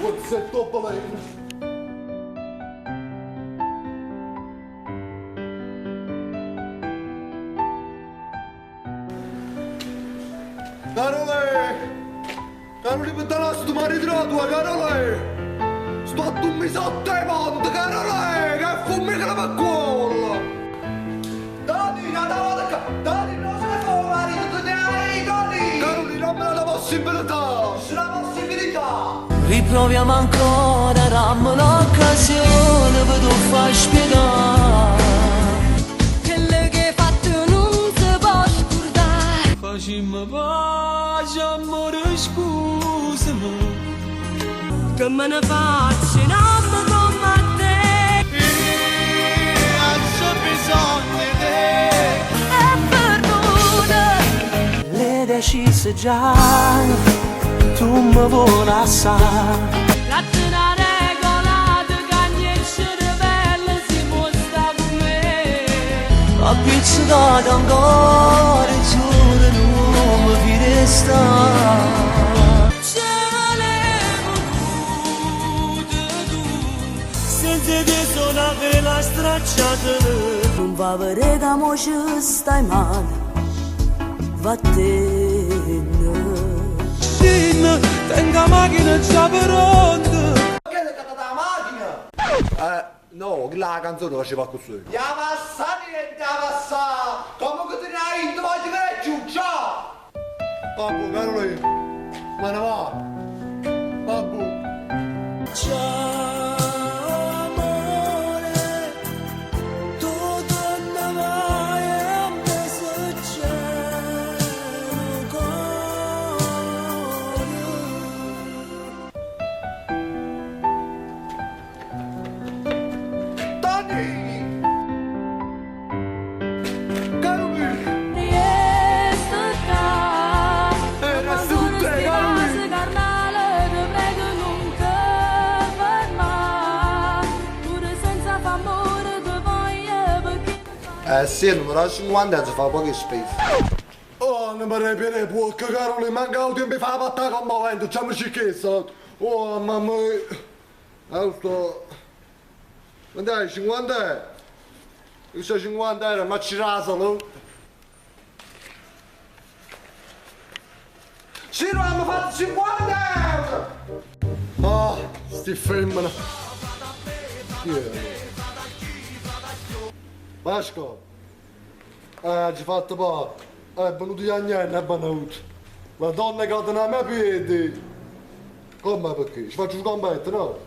pozzetto baleno. Carole! Carole, per dare sto marito la tua, Carole! Sto a tu mi sotto ai monti, Carole! Che fummi che la fa cuola! Dani, Dani, non se ne fa un marito, tu ne hai, Dani! Carole, non me la possibilità! C'è la possibilità! Riproviamo ancora, dammi un'occasione per tu far spiegare. Quello che hai fatto non si può scordare. Facciamo pace, amore, scusami. Che me ne faccio in alma come te. Non c'è bisogno di te! E perdona. Le decise già, tu mi vuoi assai. La tua regola di cagnecce bella si mostra con me. Ma pizzicato ancora giuro non mi fide sta. Senza te suonare la stracciata. Non va vedere che mo ci stai male. Vattene. Din, tenga macchina già pronta. Che è stata la macchina? No, che la canzone faceva così. Ya passati e ya passa! Come che te ne hai in dove ti vedi, ciao! Babbo, Carole, ma ne va? Babbo. Ciao amore, tu donna vai a me se c'è un cuore. Dani! Carole! Riesco a Resta con te, Carole! carnale, ti prego non ti fermare. Pure senza famore ti voglio perché. Sì, numero 50 si fa poche spese. Oh, non mi ripiene poco, Carole, manca un tempo fa la battaglia con movente, c'è mi chiesto. Oh, mamma mia. Sto... Andai, 50 Io so 50 euro, ma ci rasano. Sì, non hanno fatto 50 euro! Oh, sti femmine. Chi è? Vasco, ci fatto poco. È venuto gli agnelli, è venuto. La donna che ha a me piedi. Come perché? Ci faccio scommettere, no?